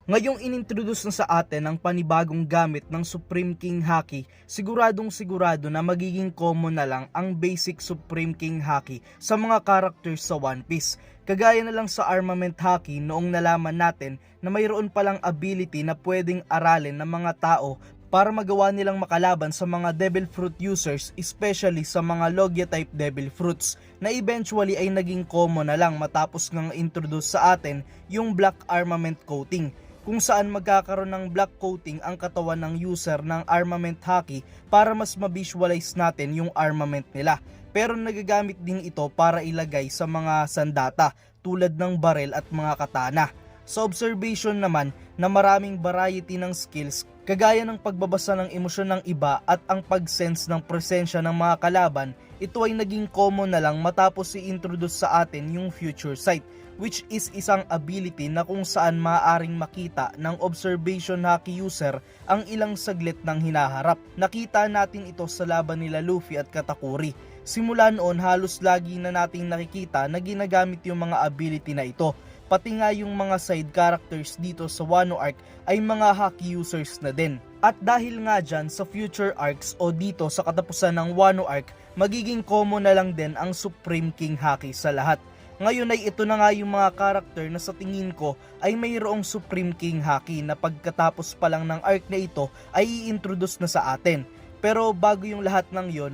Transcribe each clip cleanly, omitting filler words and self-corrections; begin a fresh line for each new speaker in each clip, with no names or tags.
Ngayong inintroduce na sa atin ang panibagong gamit ng Supreme King Haki, siguradong sigurado na magiging common na lang ang basic Supreme King Haki sa mga characters sa One Piece. Kagaya na lang sa Armament Haki noong nalaman natin na mayroon palang ability na pwedeng aralin ng mga tao para magawa nilang makalaban sa mga Devil Fruit users, especially sa mga Logia type Devil Fruits, na eventually ay naging common na lang matapos ngang introduce sa atin yung Black Armament Coating, kung saan magkakaroon ng black coating ang katawan ng user ng Armament Haki para mas ma-visualize natin yung armament nila. Pero nagagamit din ito para ilagay sa mga sandata tulad ng barel at mga katana. Sa observation naman na maraming variety ng skills kagaya ng pagbabasa ng emosyon ng iba at ang pag-sense ng presensya ng mga kalaban, ito ay naging common na lang matapos i-introduce sa atin yung Future Sight, which is isang ability na kung saan maaaring makita ng observation haki user ang ilang saglit ng hinaharap. Nakita natin ito sa laban nila Luffy at Katakuri. Simula noon halos lagi na nating nakikita na ginagamit yung mga ability na ito. Pati nga yung mga side characters dito sa Wano Arc ay mga haki users na din. At dahil nga dyan sa future arcs o dito sa katapusan ng Wano Arc, magiging common na lang din ang Supreme King Haki sa lahat. Ngayon ay ito na nga yung mga karakter na sa tingin ko ay mayroong Supreme King Haki na pagkatapos pa lang ng arc na ito ay i-introduce na sa atin. Pero bago yung lahat ng yon,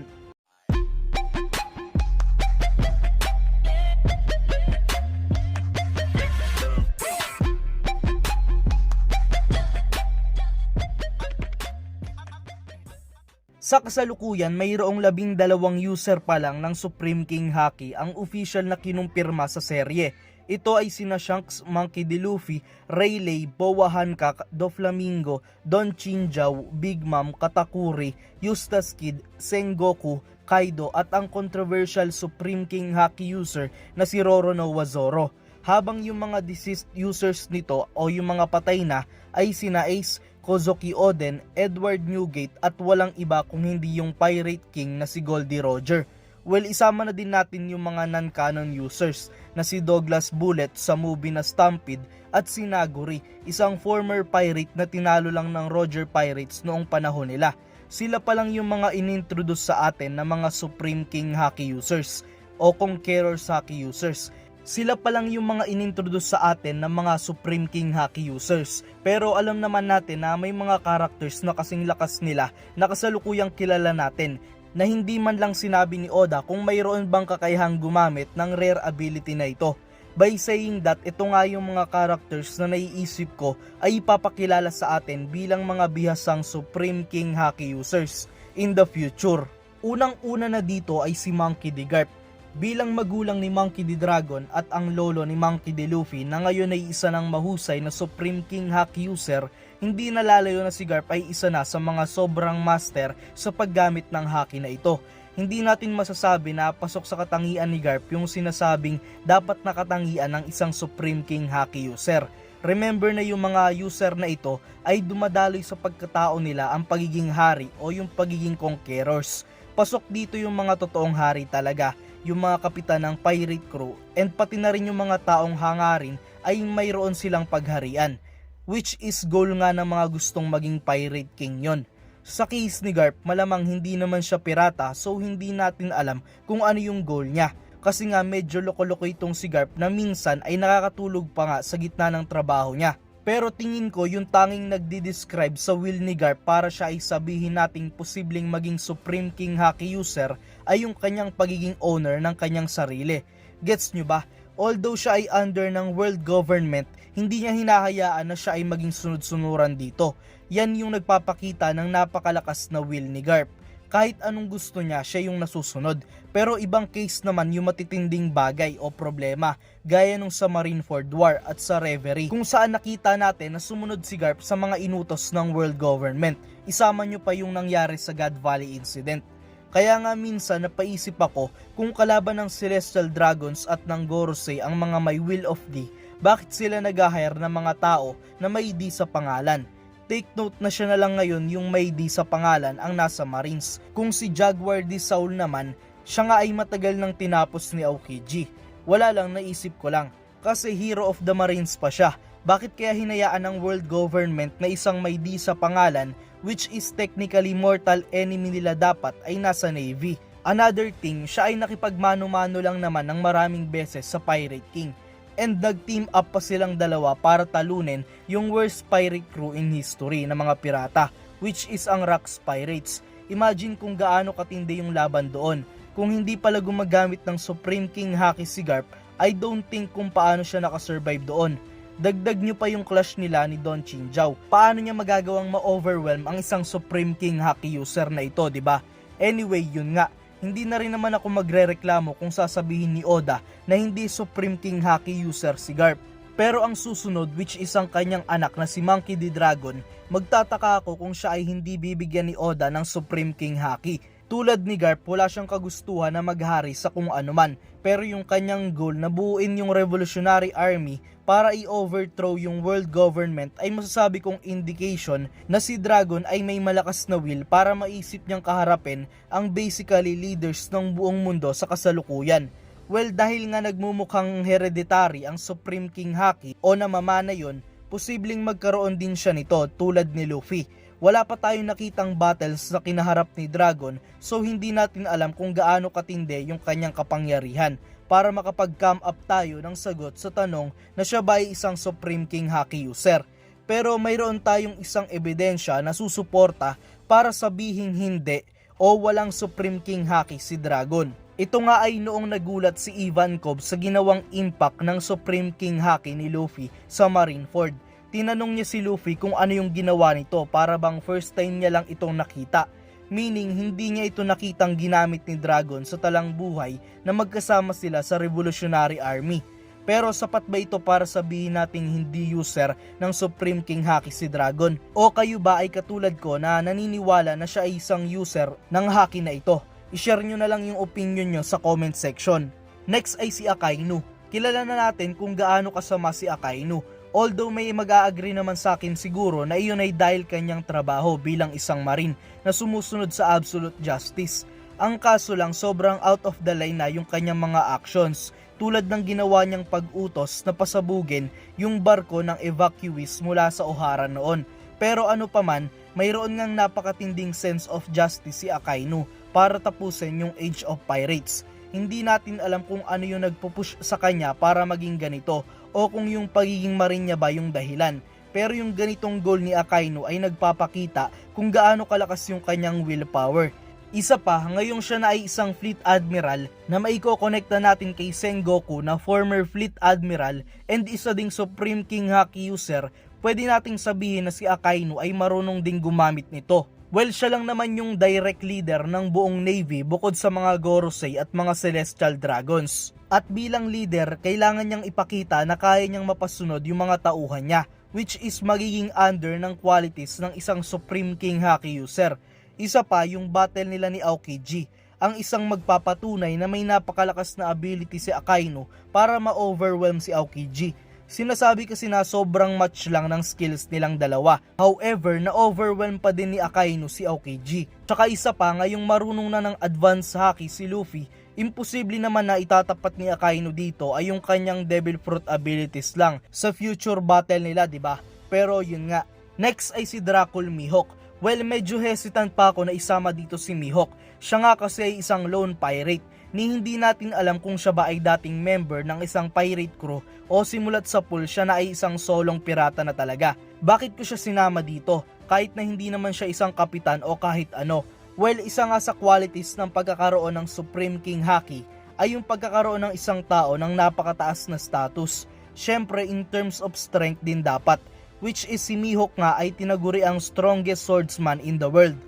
sa kasalukuyan, mayroong 12 user pa lang ng Supreme King Haki ang official na kinumpirma sa serye. Ito ay sina Shanks, Monkey D. Luffy, Rayleigh, Boa Hancock, Doflamingo, Don Chinjao, Big Mom, Katakuri, Eustace Kid, Sengoku, Kaido at ang controversial Supreme King Haki user na si Roronoa Zoro. Habang yung mga deceased users nito o yung mga patay na ay sina Ace, Kozuki Oden, Edward Newgate at walang iba kung hindi yung Pirate King na si Goldie Roger. Well, isama na din natin yung mga non-canon users na si Douglas Bullet sa movie na Stampede at si Naguri, isang former pirate na tinalo lang ng Roger Pirates noong panahon nila. Sila pa lang yung mga inintroduce sa atin na mga Supreme King Haki users o Conqueror's Haki users. Sila pa lang yung mga inintroduce sa atin ng mga Supreme King Haki users. Pero alam naman natin na may mga characters na kasing lakas nila na kasalukuyang kilala natin na hindi man lang sinabi ni Oda kung mayroon bang kakayahang gumamit ng rare ability na ito. By saying that, ito nga yung mga characters na naiisip ko ay ipapakilala sa atin bilang mga bihasang Supreme King Haki users in the future. Unang-una na dito ay si Monkey D. Garp. Bilang magulang ni Monkey D. Dragon at ang lolo ni Monkey D. Luffy na ngayon ay isa ng mahusay na Supreme King Haki user, hindi nalalayo na si Garp ay isa na sa mga sobrang master sa paggamit ng haki na ito. Hindi natin masasabi na pasok sa katangian ni Garp yung sinasabing dapat nakatangian ng isang Supreme King Haki user. Remember na yung mga user na ito ay dumadaloy sa pagkatao nila ang pagiging hari o yung pagiging conquerors. Pasok dito yung mga totoong hari talaga, yung mga kapitan ng pirate crew, and pati na rin yung mga taong hangarin ay mayroon silang pagharian, which is goal nga ng mga gustong maging pirate king yon. Sa case ni Garp, malamang hindi naman siya pirata, so hindi natin alam kung ano yung goal niya, kasi nga medyo loko-loko itong si Garp na minsan ay nakakatulog pa nga sa gitna ng trabaho niya. Pero tingin ko yung tanging nagdi-describe sa will ni Garp para siya ay sabihin nating posibleng maging Supreme King Haki user ay yung kanyang pagiging owner ng kanyang sarili. Gets nyo ba? Although siya ay under ng world government, hindi niya hinahayaan na siya ay maging sunod-sunuran dito. Yan yung nagpapakita ng napakalakas na will ni Garp. Kahit anong gusto niya, siya yung nasusunod. Pero ibang case naman yung matitinding bagay o problema, gaya nung sa Marineford War at sa Reverie, kung saan nakita natin na sumunod si Garp sa mga inutos ng world government. Isama nyo pa yung nangyari sa God Valley incident. Kaya nga minsan napaisip ako kung kalaban ng Celestial Dragons at ng Gorosei ang mga may will of D, bakit sila nag-hire ng mga tao na may D sa pangalan? Take note na siya na lang ngayon yung may D sa pangalan ang nasa Marines. Kung si Jaguar D. Saul naman, siya nga ay matagal nang tinapos ni Aokiji. Wala lang, naisip ko lang. Kasi hero of the Marines pa siya. Bakit kaya hinayaan ng world government na isang may D sa pangalan, which is technically mortal enemy nila dapat, ay nasa Navy? Another thing, siya ay nakipagmano-mano lang naman ng maraming beses sa Pirate King. And nag-team up pa silang dalawa para talunin yung worst pirate crew in history ng mga pirata, which is ang Rocks Pirates. Imagine kung gaano katindi yung laban doon. Kung hindi pala gumagamit ng Supreme King Haki si Garp, I don't think kung paano siya nakasurvive doon. Dagdag nyo pa yung clash nila ni Don Chinjao. Paano niya magagawang ma-overwhelm ang isang Supreme King Haki user na ito, diba? Anyway, yun nga. Hindi na rin naman ako magrereklamo kung sasabihin ni Oda na hindi Supreme King Haki user si Garp. Pero ang susunod, which is ang kanyang anak na si Monkey D. Dragon, magtataka ako kung siya ay hindi bibigyan ni Oda ng Supreme King Haki. Tulad ni Garp, wala siyang kagustuhan na maghari sa kung ano man, pero yung kanyang goal na buuin yung Revolutionary Army para i-overthrow yung world government ay masasabi kong indication na si Dragon ay may malakas na will para maisip niyang kaharapin ang basically leaders ng buong mundo sa kasalukuyan. Well, dahil nga nagmumukhang hereditary ang Supreme King Haki o namamana yon, posibleng magkaroon din siya nito tulad ni Luffy. Wala pa tayong nakitang battles na kinaharap ni Dragon, so hindi natin alam kung gaano katindi yung kanyang kapangyarihan para makapag-come up tayo ng sagot sa tanong na siya ba ay isang Supreme King Haki user. Pero mayroon tayong isang ebidensya na susuporta para sabihing hindi o walang Supreme King Haki si Dragon. Ito nga ay noong nagulat si Ivankov sa ginawang impact ng Supreme King Haki ni Luffy sa Marineford. Tinanong niya si Luffy kung ano yung ginawa nito para bang first time niya lang itong nakita. Meaning hindi niya ito nakitang ginamit ni Dragon sa talang buhay na magkasama sila sa Revolutionary Army. Pero sapat ba ito para sabihin nating hindi user ng Supreme King Haki si Dragon? O kayo ba ay katulad ko na naniniwala na siya ay isang user ng haki na ito? I-share nyo na lang yung opinion nyo sa comment section. Next ay si Akainu. Kilala na natin kung gaano kasama si Akainu. Although may mag-a-agree naman sa akin siguro na iyon ay dahil kanyang trabaho bilang isang marine na sumusunod sa absolute justice. Ang kaso lang sobrang out of the line na yung kanyang mga actions, tulad ng ginawa niyang pag-utos na pasabugin yung barko ng evacuees mula sa Ohara noon. Pero ano pa man, mayroon ngang napakatinding sense of justice si Akainu para tapusin yung Age of Pirates. Hindi natin alam kung ano yung nagpupush sa kanya para maging ganito o kung yung pagiging marine niya ba yung dahilan. Pero yung ganitong goal ni Akainu ay nagpapakita kung gaano kalakas yung kanyang willpower. Isa pa, ngayong siya na ay isang Fleet Admiral na maiko-connecta natin kay Sengoku na former Fleet Admiral and isa ding Supreme King Haki user, pwede nating sabihin na si Akainu ay marunong ding gumamit nito. Well, siya lang naman yung direct leader ng buong Navy bukod sa mga Gorosei at mga Celestial Dragons. At bilang leader, kailangan niyang ipakita na kaya niyang mapasunod yung mga tauhan niya, which is magiging under ng qualities ng isang Supreme King Haki user. Isa pa yung battle nila ni Aokiji, ang isang magpapatunay na may napakalakas na ability si Akainu para ma-overwhelm si Aokiji. Sinasabi kasi na sobrang match lang ng skills nilang dalawa. However, na-overwhelm pa din ni Akainu si Aokiji. Tsaka isa pa, ngayong marunong na ng advanced haki si Luffy, imposible naman na itatapat ni Akainu dito ay yung kanyang Devil Fruit abilities lang sa future battle nila, diba? Pero yun nga. Next ay si Dracul Mihawk. Well, medyo hesitant pa ako na isama dito si Mihawk. Siya nga kasi ay isang lone pirate. Ni hindi natin alam kung siya ba ay dating member ng isang pirate crew o simulat sa pool siya na ay isang solong pirata na talaga. Bakit ko siya sinama dito kahit na hindi naman siya isang kapitan o kahit ano? Well, isa nga sa qualities ng pagkakaroon ng Supreme King Haki ay yung pagkakaroon ng isang tao ng napakataas na status. Syempre in terms of strength din dapat, which is si Mihawk nga ay tinaguri ang strongest swordsman in the world.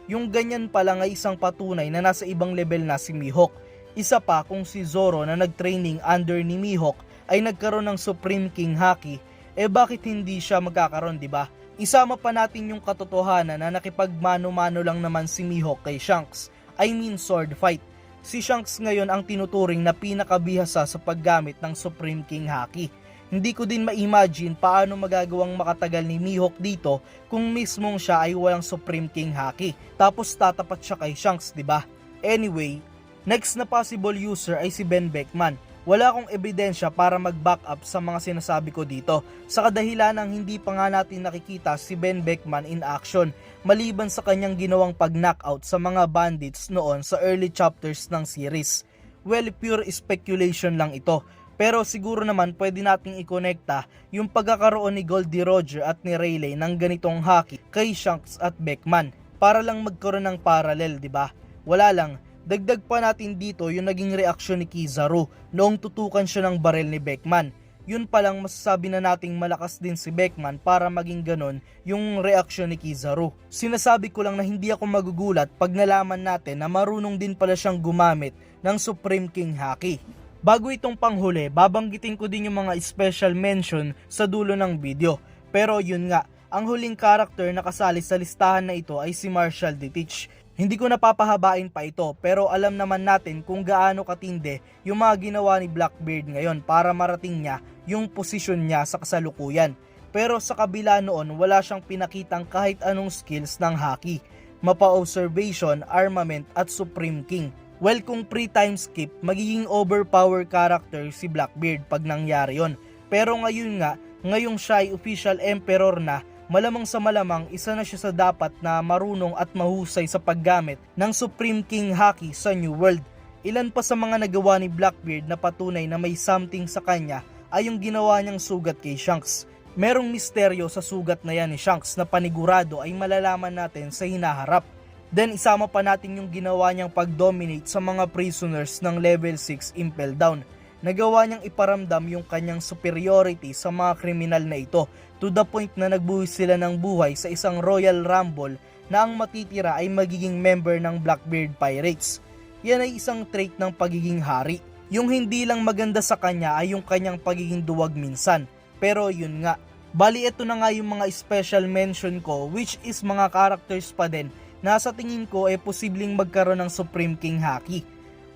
Yung ganyan pala nga isang patunay na nasa ibang level na si Mihawk. Isa pa, kung si Zoro na nagtraining under ni Mihawk ay nagkaroon ng Supreme King Haki, bakit hindi siya magkakaroon, diba? Isama pa natin yung katotohanan na nakipagmano-mano lang naman si Mihawk kay Shanks. I mean sword fight. Si Shanks ngayon ang tinuturing na pinakabihasa sa paggamit ng Supreme King Haki. Hindi ko din ma-imagine paano magagawang makatagal ni Mihawk dito kung mismong siya ay walang Supreme King Haki. Tapos tatapat siya kay Shanks, diba? Anyway, next na possible user ay si Ben Beckman. Wala akong ebidensya para mag-back up sa mga sinasabi ko dito, sa kadahilan ng hindi pa nga natin nakikita si Ben Beckman in action, maliban sa kanyang ginawang pag-knockout sa mga bandits noon sa early chapters ng series. Well, pure speculation lang ito, pero siguro naman pwede nating ikonekta yung pagkakaroon ni Goldie Roger at ni Rayleigh ng ganitong haki kay Shanks at Beckman, para lang magkaroon ng parallel, di ba? Wala lang. Dagdag pa natin dito yung naging reaksyon ni Kizaru noong tutukan siya ng baril ni Beckman. Yun palang masasabi na nating malakas din si Beckman para maging ganon yung reaksyon ni Kizaru. Sinasabi ko lang na hindi ako magugulat pag nalaman natin na marunong din pala siyang gumamit ng Supreme King Haki. Bago itong panghuli, babanggitin ko din yung mga special mention sa dulo ng video. Pero yun nga, ang huling karakter na kasali sa listahan na ito ay si Marshall Ditich. Hindi ko napapahabain pa ito, pero alam naman natin kung gaano katindi yung mga ginawa ni Blackbeard ngayon para marating niya yung posisyon niya sa kasalukuyan. Pero sa kabila noon, wala siyang pinakitang kahit anong skills ng haki, mapa-observation, armament at Supreme King. Well, kung pre-time skip, magiging overpower character si Blackbeard pag nangyari yon. Pero ngayon nga, ngayong siya ay official emperor na, malamang sa malamang isa na siya sa dapat na marunong at mahusay sa paggamit ng Supreme King Haki sa New World. Ilan pa sa mga nagawa ni Blackbeard na patunay na may something sa kanya ay yung ginawa niyang sugat kay Shanks. Merong misteryo sa sugat na yan ni Shanks na panigurado ay malalaman natin sa hinaharap. Then isama pa natin yung ginawa niyang pag-dominate sa mga prisoners ng level 6 Impel Down. Nagawa niyang iparamdam yung kanyang superiority sa mga kriminal na ito, to the point na nagbuhis sila ng buhay sa isang Royal Rumble na ang matitira ay magiging member ng Blackbeard Pirates. Yan ay isang trait ng pagiging hari. Yung hindi lang maganda sa kanya ay yung kanyang pagiging duwag minsan. Pero yun nga, bali ito na nga yung mga special mention ko, which is mga characters pa din na sa tingin ko ay posibleng magkaroon ng Supreme King Haki.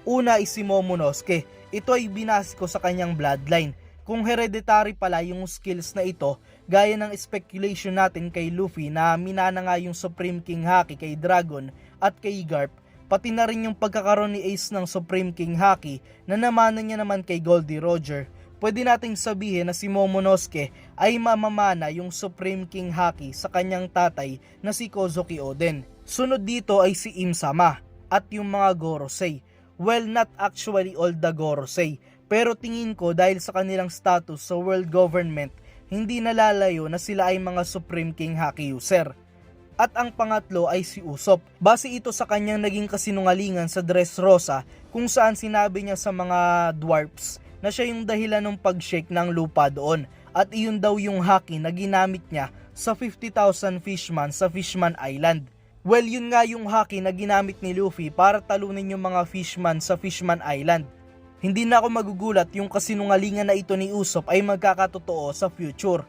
Una is si Momonosuke. Ito ay binase ko sa kanyang bloodline. Kung hereditary pala yung skills na ito, gaya ng speculation natin kay Luffy na minana nga yung Supreme King Haki kay Dragon at kay Garp, pati na rin yung pagkakaroon ni Ace ng Supreme King Haki na namana niya naman kay Goldie Roger, pwede nating sabihin na si Momonosuke ay mamamana yung Supreme King Haki sa kanyang tatay na si Kozuki Oden. Sunod dito ay si Im-sama at yung mga Gorosei. Well, not actually all the Gorosei, pero tingin ko dahil sa kanilang status sa world government, hindi nalalayo na sila ay mga Supreme King Haki user. At ang pangatlo ay si Usopp. Base ito sa kanyang naging kasinungalingan sa Dressrosa kung saan sinabi niya sa mga dwarfs na siya yung dahilan ng pag-shake ng lupa doon at iyon daw yung haki na ginamit niya sa 50,000 fishman sa Fishman Island. Well, yun nga yung haki na ginamit ni Luffy para talunin yung mga fishman sa Fishman Island. Hindi na ako magugulat yung kasinungalingan na ito ni Usopp ay magkakatotoo sa future.